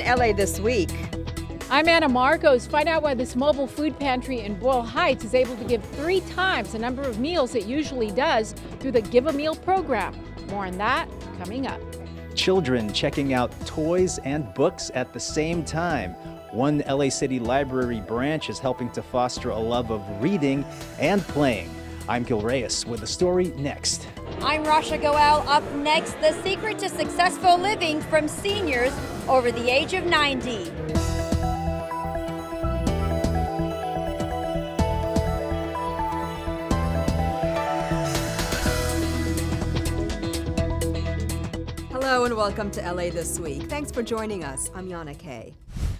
LA This Week. I'm Anna Marcos. Find out why this mobile food pantry in Boyle Heights is able to give 3 times the number of meals it usually does through the Give a Meal program. More on that coming up. Children checking out toys and books at the same time. One LA City Library branch is helping to foster a love of reading and playing. I'm Gil Reyes with the story next. I'm Rasha Goel. Up next, the secret to successful living from seniors over the age of 90. Hello and welcome to LA This Week. Thanks for joining us. I'm Yana Kay.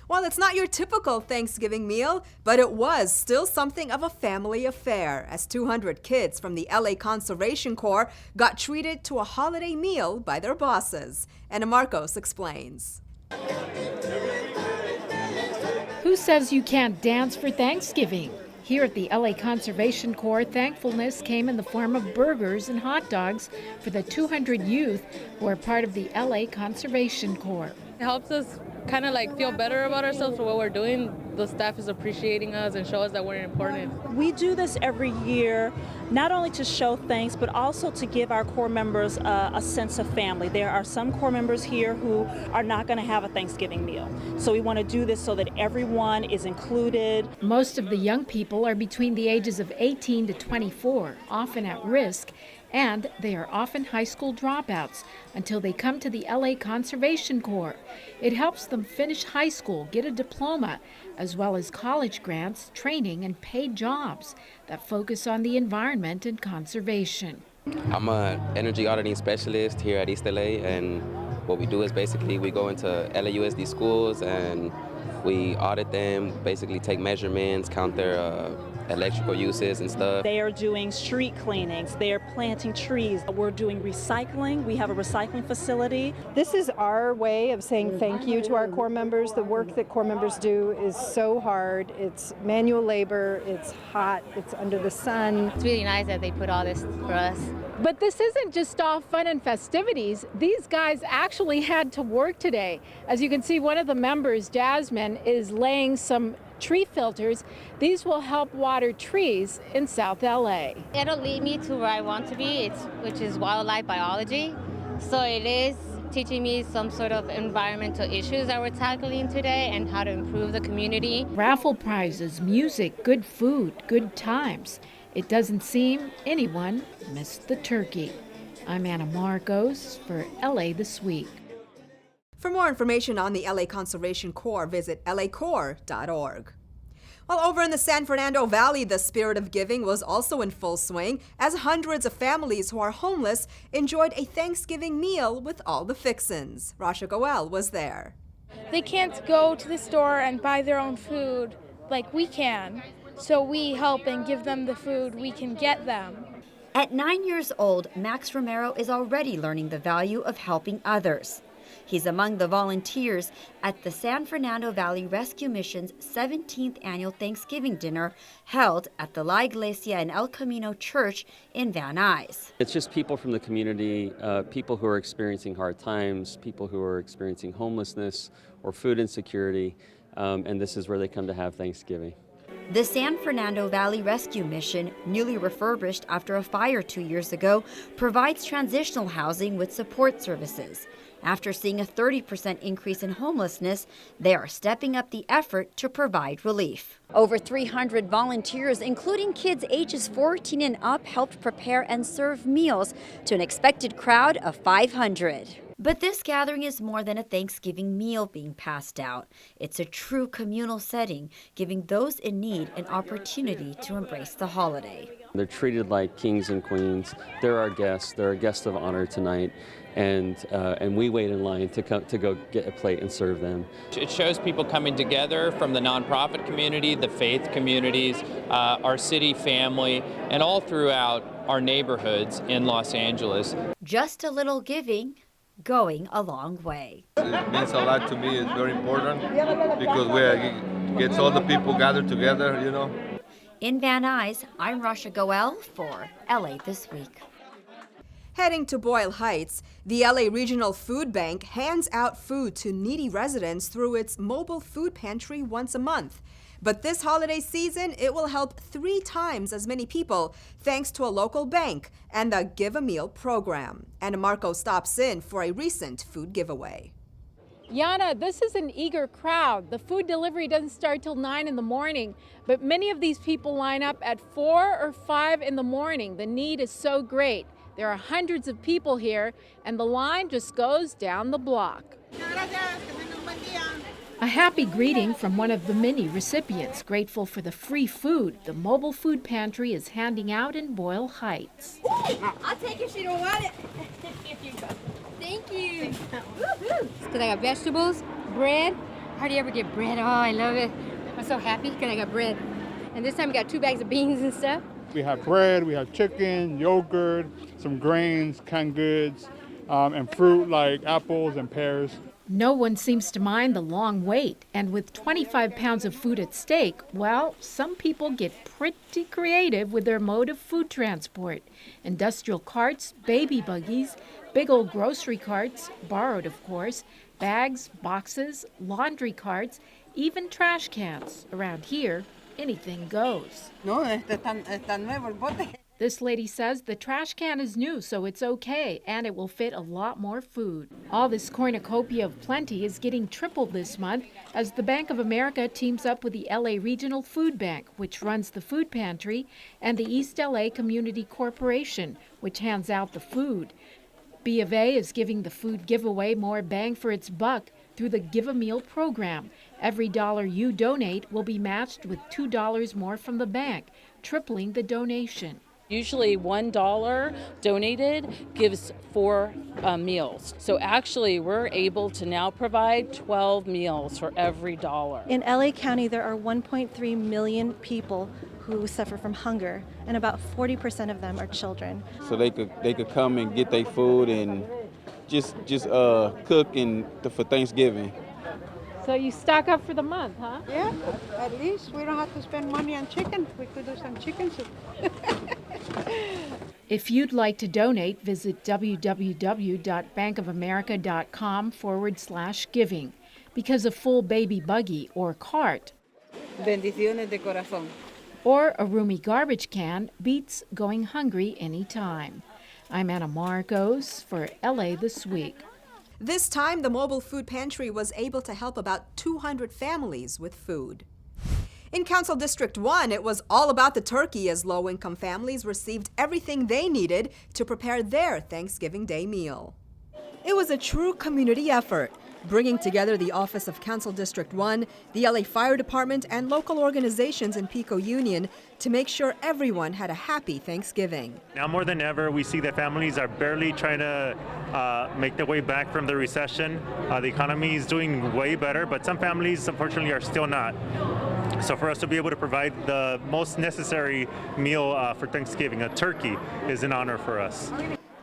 Well, it's not your typical Thanksgiving meal, but it was still something of a family affair as 200 kids from the LA Conservation Corps got treated to a holiday meal by their bosses. Anna Marcos explains. Who says you can't dance for Thanksgiving? Here at the LA Conservation Corps, thankfulness came in the form of burgers and hot dogs for the 200 youth who are part of the LA Conservation Corps. It helps us kind of like feel better about ourselves for what we're doing. The staff is appreciating us and show us that we're important. We do this every year, not only to show thanks, but also to give our Corps members a sense of family. There are some Corps members here who are not going to have a Thanksgiving meal. So we want to do this so that everyone is included. Most of the young people are between the ages of 18 to 24, often at risk, and they are often high school dropouts until they come to the LA Conservation Corps. It helps them finish high school, get a diploma, as well as college grants, training, and paid jobs that focus on the environment and conservation. I'm an energy auditing specialist here at East LA, and what we do is basically we go into LAUSD schools and we audit them, basically take measurements, count their electrical uses and stuff. They are doing street cleanings, they are planting trees. We're doing recycling. We have a recycling facility. This is our way of saying thank you to our Corps members. The work that Corps members do is so hard. It's manual labor, it's hot, it's under the sun. It's really nice that they put all this for us. But this isn't just all fun and festivities. These guys actually had to work today. As you can see, one of the members, Jasmine, is laying some tree filters. These will help water trees in South LA. It'll lead me to where I want to be, which is wildlife biology. So it is teaching me some sort of environmental issues that we're tackling today and how to improve the community. Raffle prizes, music, good food, good times. It doesn't seem anyone missed the turkey. I'm Anna Marcos for LA This Week. For more information on the LA Conservation Corps, visit lacorps.org. Well, over in the San Fernando Valley, the spirit of giving was also in full swing as hundreds of families who are homeless enjoyed a Thanksgiving meal with all the fixins. Rasha Goel was there. They can't go to the store and buy their own food like we can, so we help and give them the food we can get them. At 9 years old, Max Romero is already learning the value of helping others. He's among the volunteers at the San Fernando Valley Rescue Mission's 17th annual Thanksgiving dinner held at the La Iglesia and El Camino Church in Van Nuys. It's just people from the community, people who are experiencing hard times, people who are experiencing homelessness or food insecurity, and this is where they come to have Thanksgiving. The San Fernando Valley Rescue Mission, newly refurbished after a fire 2 years ago, provides transitional housing with support services. After seeing a 30% increase in homelessness, they are stepping up the effort to provide relief. Over 300 volunteers, including kids ages 14 and up, helped prepare and serve meals to an expected crowd of 500. But this gathering is more than a Thanksgiving meal being passed out. It's a true communal setting, giving those in need an opportunity to embrace the holiday. They're treated like kings and queens. They're our guests. They're our guests of honor tonight. And we wait in line to go get a plate and serve them. It shows people coming together from the nonprofit community, the faith communities, our city family, and all throughout our neighborhoods in Los Angeles. Just a little giving, going a long way. It means a lot to me. It's very important because it gets all the people gathered together, you know. In Van Nuys, I'm Rasha Goel for LA This Week. Heading to Boyle Heights, the LA Regional Food Bank hands out food to needy residents through its mobile food pantry once a month. But this holiday season, it will help 3 times as many people thanks to a local bank and the Give a Meal program. Anna Marco stops in for a recent food giveaway. Yana, this is an eager crowd. The food delivery doesn't start till 9 in the morning, but many of these people line up at 4 or 5 in the morning. The need is so great. There are hundreds of people here, and the line just goes down the block. A happy greeting from one of the many recipients, grateful for the free food the mobile food pantry is handing out in Boyle Heights. I'll take it, she don't want it. Thank you. Because I got vegetables, bread. Hardly ever get bread. Oh, I love it. I'm so happy because I got bread. And this time we got 2 bags of beans and stuff. We have bread, we have chicken, yogurt, some grains, canned goods, and fruit like apples and pears. No one seems to mind the long wait, and with 25 pounds of food at stake, well, some people get pretty creative with their mode of food transport. Industrial carts, baby buggies, big old grocery carts, borrowed of course, bags, boxes, laundry carts, even trash cans. Around here, anything goes. No, está nuevo el bote. This lady says the trash can is new, so it's okay, and it will fit a lot more food. All this cornucopia of plenty is getting tripled this month as the Bank of America teams up with the LA Regional Food Bank, which runs the food pantry, and the East LA Community Corporation, which hands out the food. B of A is giving the food giveaway more bang for its buck through the Give a Meal program. Every dollar you donate will be matched with $2 more from the bank, tripling the donation. Usually $1 donated gives 4 meals. So actually we're able to now provide 12 meals for every dollar. In LA County, there are 1.3 million people who suffer from hunger, and about 40% of them are children. So they could come and get their food and just cook for Thanksgiving. So you stock up for the month, huh? Yeah, at least we don't have to spend money on chicken. We could do some chicken soup. If you'd like to donate, visit www.bankofamerica.com/giving. Because a full baby buggy or cart Bendiciones de corazón. or a roomy garbage can beats going hungry anytime. I'm Anna Marcos for LA This Week. This time, the mobile food pantry was able to help about 200 families with food. In Council District 1, it was all about the turkey as low-income families received everything they needed to prepare their Thanksgiving Day meal. It was a true community effort, bringing together the Office of Council District 1, the LA Fire Department, and local organizations in Pico Union to make sure everyone had a happy Thanksgiving. Now more than ever, we see that families are barely trying to make their way back from the recession. The economy is doing way better, but some families, unfortunately, are still not. So for us to be able to provide the most necessary meal for Thanksgiving, a turkey, is an honor for us.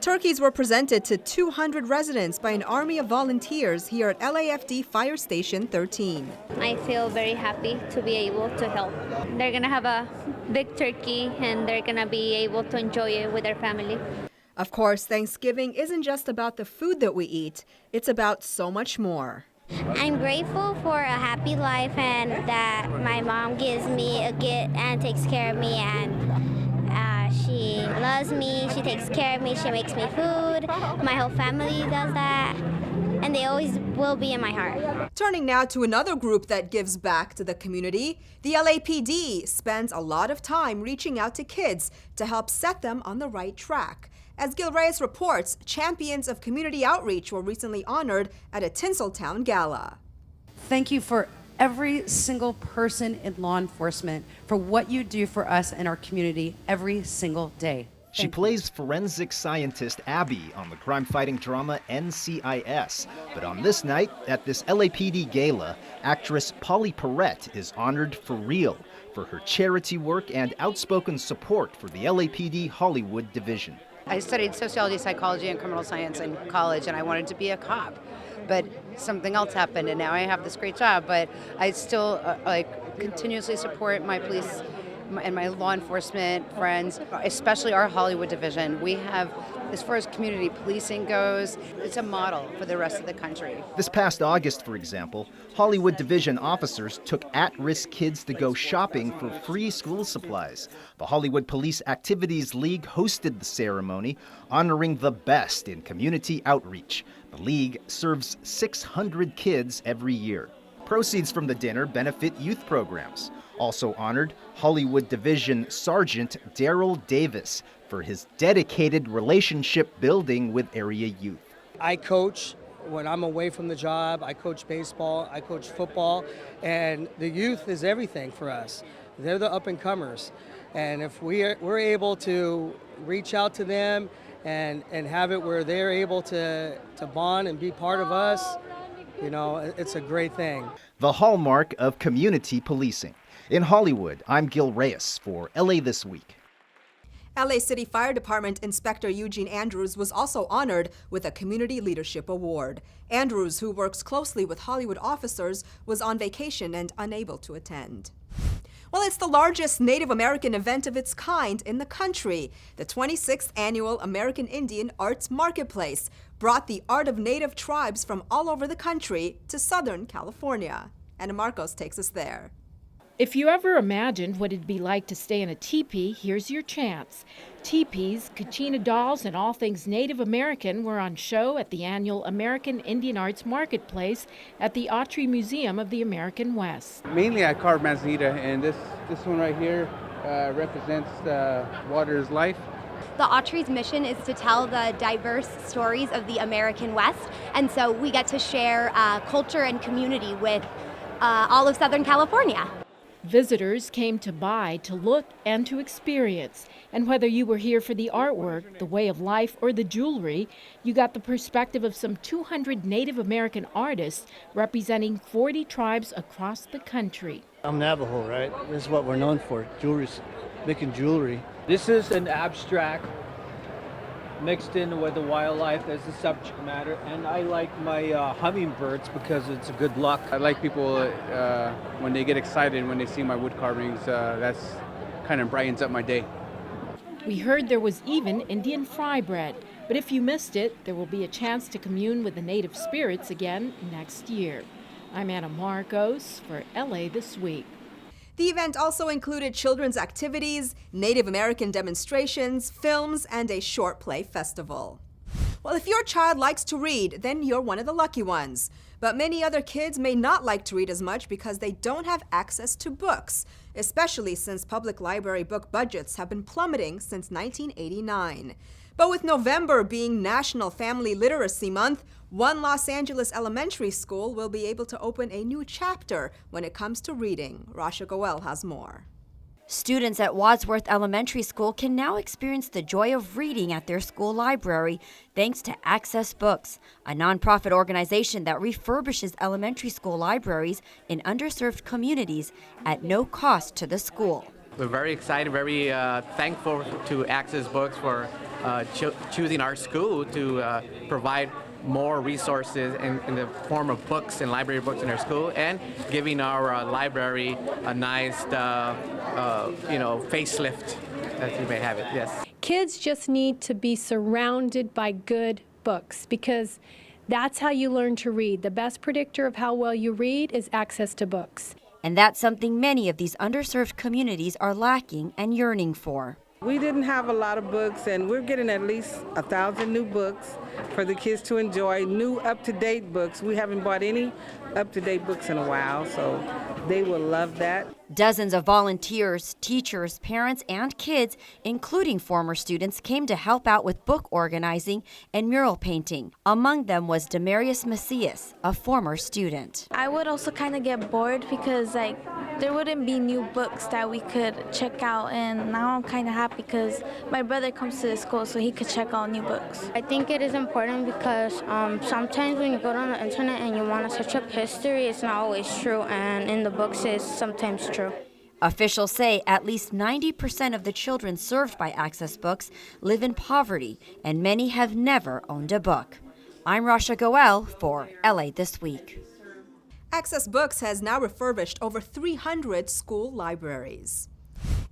Turkeys were presented to 200 residents by an army of volunteers here at LAFD Fire Station 13. I feel very happy to be able to help. They're going to have a big turkey and they're going to be able to enjoy it with their family. Of course, Thanksgiving isn't just about the food that we eat, it's about so much more. I'm grateful for a happy life and that my mom gives me a gift and takes care of me, and she loves me, she takes care of me, she makes me food. My whole family does that, and they always will be in my heart. Turning now to another group that gives back to the community, the LAPD spends a lot of time reaching out to kids to help set them on the right track. As Gil Reyes reports, champions of community outreach were recently honored at a Tinseltown Gala. Thank you for every single person in law enforcement for what you do for us and our community every single day. She plays forensic scientist Abby on the crime-fighting drama NCIS. But on this night, at this LAPD gala, actress Polly Perrette is honored for real for her charity work and outspoken support for the LAPD Hollywood division. I studied sociology, psychology, and criminal science in college, and I wanted to be a cop. But something else happened, and now I have this great job. But I still continuously support my police and my law enforcement friends, especially our Hollywood division. We have as far as community policing goes, it's a model for the rest of the country. This past August, for example, Hollywood Division officers took at-risk kids to go shopping for free school supplies. The Hollywood Police Activities League hosted the ceremony, honoring the best in community outreach. The league serves 600 kids every year. Proceeds from the dinner benefit youth programs. Also honored, Hollywood Division Sergeant Daryl Davis for his dedicated relationship building with area youth. I coach when I'm away from the job. I coach baseball, I coach football, and the youth is everything for us. They're the up-and-comers. And if we're able to reach out to them and have it where they're able to bond and be part of us, you know, it's a great thing. The hallmark of community policing. In Hollywood, I'm Gil Reyes for LA This Week. LA City Fire Department Inspector Eugene Andrews was also honored with a Community Leadership Award. Andrews, who works closely with Hollywood officers, was on vacation and unable to attend. Well, it's the largest Native American event of its kind in the country. The 26th Annual American Indian Arts Marketplace brought the art of Native tribes from all over the country to Southern California. Anna Marcos takes us there. If you ever imagined what it'd be like to stay in a teepee, here's your chance. Teepees, kachina dolls, and all things Native American were on show at the annual American Indian Arts Marketplace at the Autry Museum of the American West. Mainly I carve manzanita, and this one right here represents water is life. The Autry's mission is to tell the diverse stories of the American West, and so we get to share culture and community with all of Southern California. Visitors came to buy, to look, and to experience. And whether you were here for the artwork, the way of life, or the jewelry, you got the perspective of some 200 Native American artists representing 40 tribes across the country. I'm Navajo, right? This is what we're known for, jewelry, making jewelry. This is an abstract mixed in with the wildlife as the subject matter, and I like my hummingbirds because it's a good luck. I like people when they get excited when they see my wood carvings. That's kind of brightens up my day. We heard there was even Indian fry bread, but if you missed it, there will be a chance to commune with the native spirits again next year. I'm Anna Marcos for LA This Week. The event also included children's activities, Native American demonstrations, films, and a short play festival. Well, if your child likes to read, then you're one of the lucky ones. But many other kids may not like to read as much because they don't have access to books, especially since public library book budgets have been plummeting since 1989. But with November being National Family Literacy Month, one Los Angeles elementary school will be able to open a new chapter when it comes to reading. Rasha Goel has more. Students at Wadsworth Elementary School can now experience the joy of reading at their school library thanks to Access Books, a nonprofit organization that refurbishes elementary school libraries in underserved communities at no cost to the school. We're very excited, very thankful to Access Books for choosing our school to provide more resources in the form of books and library books in our school, and giving our library a nice, facelift, as you may have it. Yes. Kids just need to be surrounded by good books because that's how you learn to read. The best predictor of how well you read is access to books. And that's something many of these underserved communities are lacking and yearning for. We didn't have a lot of books, and we're getting at least 1,000 new books for the kids to enjoy, new up-to-date books. We haven't bought any up-to-date books in a while, so they will love that. Dozens of volunteers, teachers, parents, and kids, including former students, came to help out with book organizing and mural painting. Among them was Demarius Macias, a former student. I would also kind of get bored because there wouldn't be new books that we could check out, and now I'm kind of happy because my brother comes to the school so he could check out new books. I think it is important because sometimes when you go on the internet and you want to search up history, it's not always true, and in the books it's sometimes true. Officials say at least 90% of the children served by Access Books live in poverty, and many have never owned a book. I'm Rasha Goel for LA This Week. Access Books has now refurbished over 300 school libraries.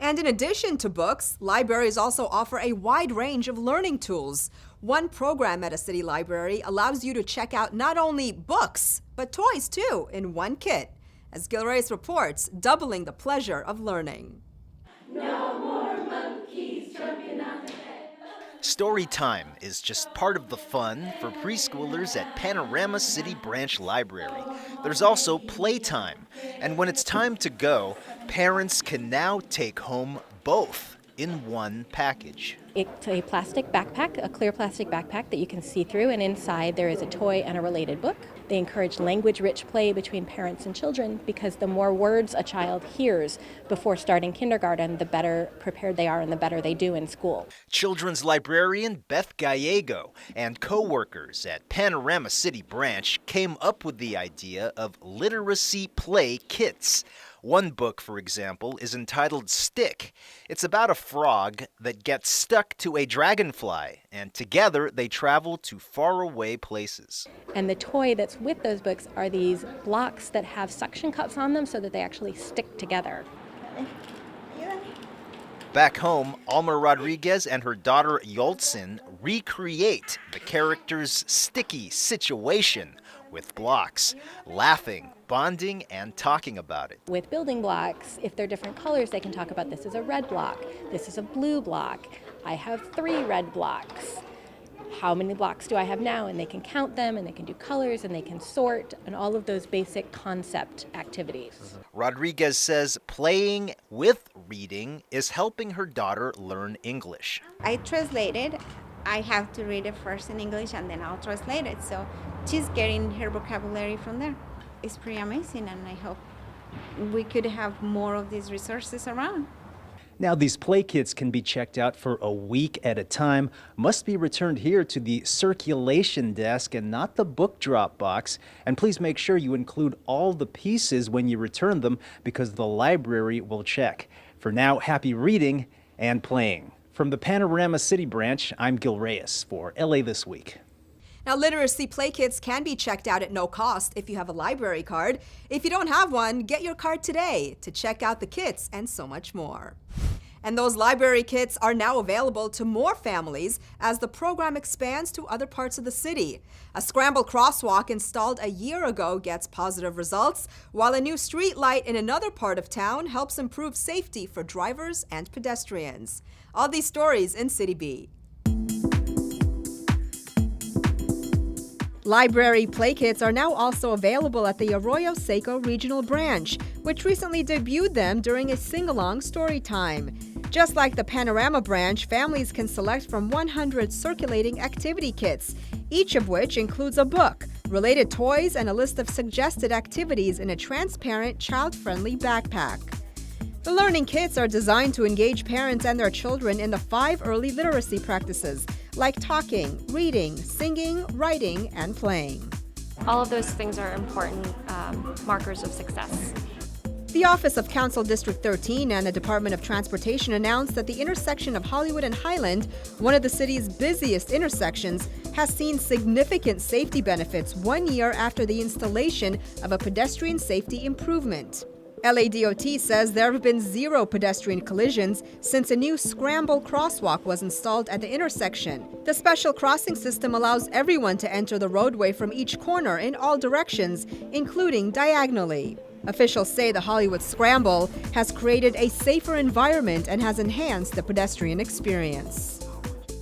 And in addition to books, libraries also offer a wide range of learning tools. One program at a city library allows you to check out not only books, but toys too, in one kit. As Gil Reyes reports, doubling the pleasure of learning. No more monkeys jumping on the bed. Story time is just part of the fun for preschoolers at Panorama City Branch Library. There's also playtime, and when it's time to go, parents can now take home both in one package. It's a plastic backpack, a clear plastic backpack that you can see through, and inside there is a toy and a related book. They encourage language-rich play between parents and children because the more words a child hears before starting kindergarten, the better prepared they are and the better they do in school. Children's librarian Beth Gallego and co-workers at Panorama City Branch came up with the idea of literacy play kits. One book, for example, is entitled Stick. It's about a frog that gets stuck to a dragonfly, and together they travel to faraway places. And the toy that's with those books are these blocks that have suction cups on them so that they actually stick together. Back home, Alma Rodriguez and her daughter Yoltsin recreate the character's sticky situation with blocks, laughing, bonding, and talking about it. With building blocks, if they're different colors, they can talk about this is a red block, this is a blue block, I have 3 red blocks. How many blocks do I have now? And they can count them, and they can do colors, and they can sort, and all of those basic concept activities. Rodriguez says playing with reading is helping her daughter learn English. I translated. I have to read it first in English, and then I'll translate it. So she's getting her vocabulary from there. It's pretty amazing, and I hope we could have more of these resources around. Now, these play kits can be checked out for a week at a time, must be returned here to the circulation desk and not the book drop box. And please make sure you include all the pieces when you return them because the library will check. For now, happy reading and playing. From the Panorama City Branch, I'm Gil Reyes for LA This Week. Now, literacy play kits can be checked out at no cost if you have a library card. If you don't have one, get your card today to check out the kits and so much more. And those library kits are now available to more families as the program expands to other parts of the city. A scramble crosswalk installed a year ago gets positive results, while a new street light in another part of town helps improve safety for drivers and pedestrians. All these stories in Citybeat. Library play kits are now also available at the Arroyo Seco Regional Branch, which recently debuted them during a sing-along story time. Just like the Panorama Branch, families can select from 100 circulating activity kits, each of which includes a book, related toys, and a list of suggested activities in a transparent, child-friendly backpack. The learning kits are designed to engage parents and their children in the 5 early literacy practices, like talking, reading, singing, writing, and playing. All of those things are important markers of success. The Office of Council District 13 and the Department of Transportation announced that the intersection of Hollywood and Highland, one of the city's busiest intersections, has seen significant safety benefits 1 year after the installation of a pedestrian safety improvement. LADOT says there have been 0 pedestrian collisions since a new scramble crosswalk was installed at the intersection. The special crossing system allows everyone to enter the roadway from each corner in all directions, including diagonally. Officials say the Hollywood Scramble has created a safer environment and has enhanced the pedestrian experience.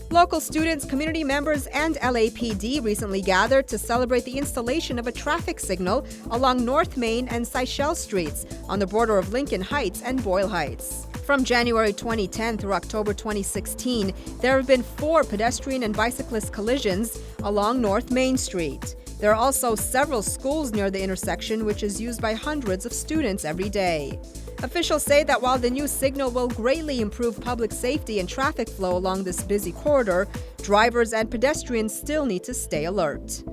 Local students, community members, and LAPD recently gathered to celebrate the installation of a traffic signal along North Main and Seychelles Streets on the border of Lincoln Heights and Boyle Heights. From January 2010 through October 2016, there have been 4 pedestrian and bicyclist collisions along North Main Street. There are also several schools near the intersection, which is used by hundreds of students every day. Officials say that while the new signal will greatly improve public safety and traffic flow along this busy corridor, drivers and pedestrians still need to stay alert.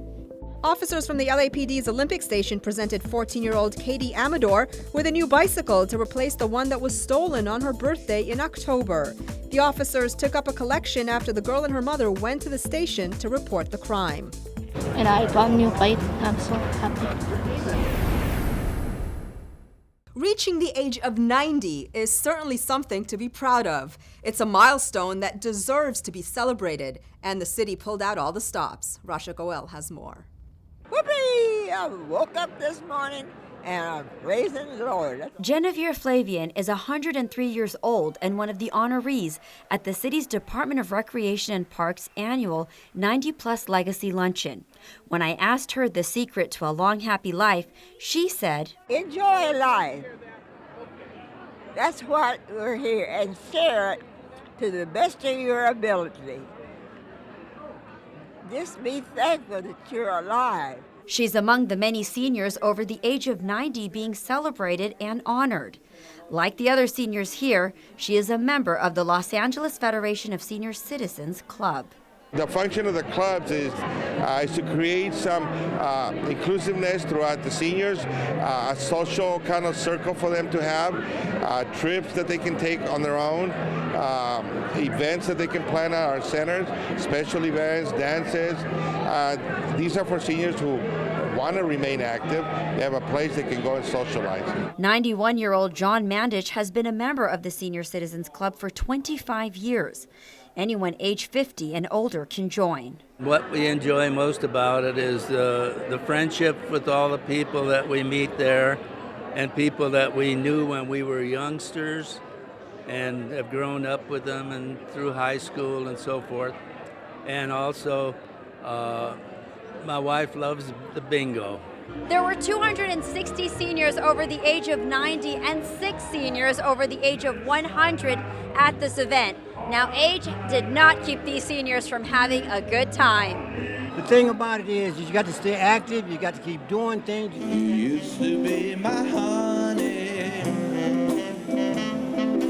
Officers from the LAPD's Olympic Station presented 14-year-old Katie Amador with a new bicycle to replace the one that was stolen on her birthday in October. The officers took up a collection after the girl and her mother went to the station to report the crime. And I got a new bike. I'm so happy. Reaching the age of 90 is certainly something to be proud of. It's a milestone that deserves to be celebrated, and the city pulled out all the stops. Rasha Goel has more. Whoopee! I woke up this morning and I'm praising the Lord. Genevieve Flavian is 103 years old and one of the honorees at the city's Department of Recreation and Parks annual 90-plus Legacy Luncheon. When I asked her the secret to a long, happy life, she said, Enjoy life. That's what we're here, and share it to the best of your ability. Just be thankful that you're alive. She's among the many seniors over the age of 90 being celebrated and honored. Like the other seniors here, she is a member of the Los Angeles Federation of Senior Citizens Club. The function of the clubs is to create some inclusiveness throughout the seniors, a social kind of circle for them to have, trips that they can take on their own, events that they can plan at our centers, special events, dances. These are for seniors who want to remain active. They have a place they can go and socialize. 91-year-old John Mandich has been a member of the Senior Citizens Club for 25 years. Anyone age 50 and older can join. What we enjoy most about it is the friendship with all the people that we meet there and people that we knew when we were youngsters and have grown up with them and through high school and so forth. And also, my wife loves the bingo. There were 260 seniors over the age of 90 and 6 seniors over the age of 100 at this event. Now, age did not keep these seniors from having a good time. The thing about it is you got to stay active, you got to keep doing things. You used to be my honey.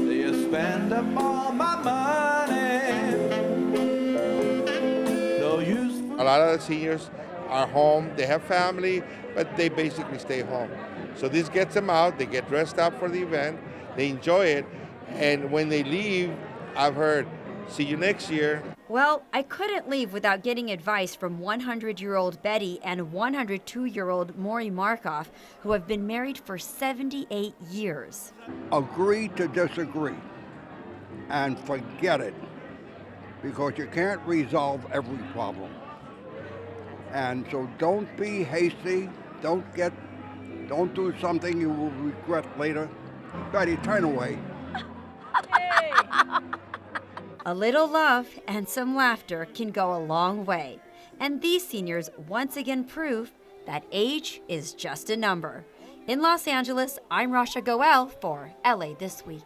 You spend up all my money. No use. A lot of the seniors are home, they have family, but they basically stay home. So this gets them out, they get dressed up for the event, they enjoy it, and when they leave, I've heard, see you next year. Well, I couldn't leave without getting advice from 100-year-old Betty and 102-year-old Maury Markoff, who have been married for 78 years. Agree to disagree and forget it, because you can't resolve every problem. And so don't be hasty, don't do something you will regret later. Betty, turn away. A little love and some laughter can go a long way. And these seniors once again prove that age is just a number. In Los Angeles, I'm Rasha Goel for LA This Week.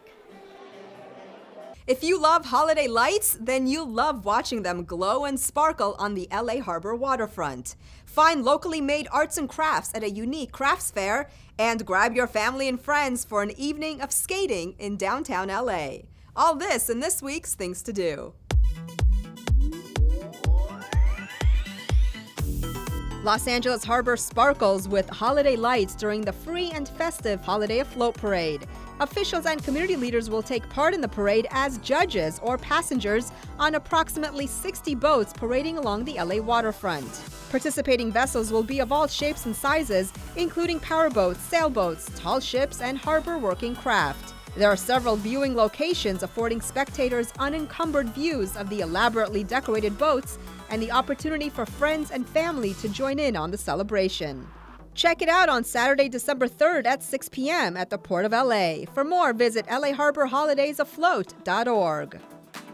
If you love holiday lights, then you'll love watching them glow and sparkle on the LA Harbor waterfront. Find locally made arts and crafts at a unique crafts fair and grab your family and friends for an evening of skating in downtown LA. All this in this week's Things to Do. Los Angeles Harbor sparkles with holiday lights during the free and festive Holiday Afloat Parade. Officials and community leaders will take part in the parade as judges or passengers on approximately 60 boats parading along the LA waterfront. Participating vessels will be of all shapes and sizes, including powerboats, sailboats, tall ships, and harbor working craft. There are several viewing locations affording spectators unencumbered views of the elaborately decorated boats and the opportunity for friends and family to join in on the celebration. Check it out on Saturday, December 3rd at 6 p.m. at the Port of LA. For more, visit laharborholidaysafloat.org.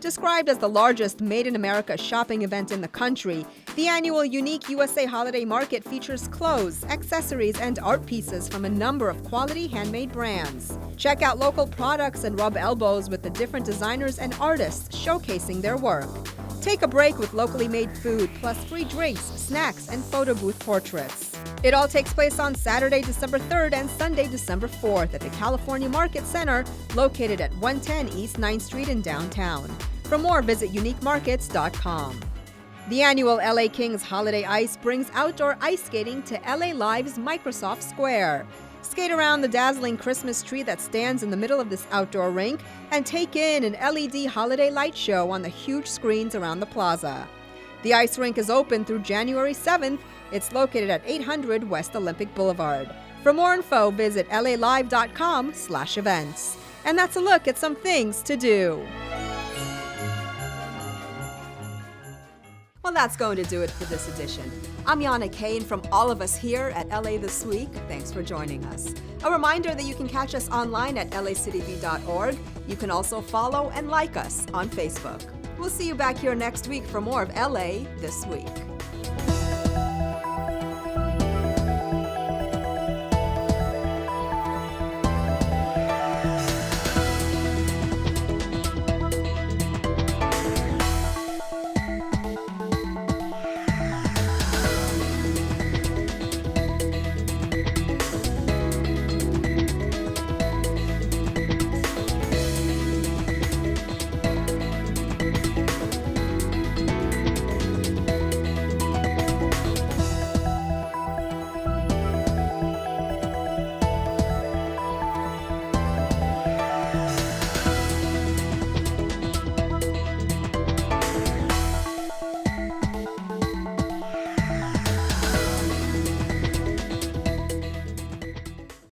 Described as the largest Made in America shopping event in the country, the annual Unique USA Holiday Market features clothes, accessories, and art pieces from a number of quality handmade brands. Check out local products and rub elbows with the different designers and artists showcasing their work. Take a break with locally made food, plus free drinks, snacks, and photo booth portraits. It all takes place on Saturday, December 3rd and Sunday, December 4th at the California Market Center, located at 110 East 9th Street in downtown. For more, visit uniquemarkets.com. The annual LA Kings Holiday Ice brings outdoor ice skating to LA Live's Microsoft Square. Skate around the dazzling Christmas tree that stands in the middle of this outdoor rink and take in an LED holiday light show on the huge screens around the plaza. The ice rink is open through January 7th. It's located at 800 West Olympic Boulevard. For more info, visit lalive.com/events. And that's a look at some things to do. Well, that's going to do it for this edition. I'm Yana Kay, and from all of us here at LA This Week, thanks for joining us. A reminder that you can catch us online at lacitybeat.org. You can also follow and like us on Facebook. We'll see you back here next week for more of LA This Week.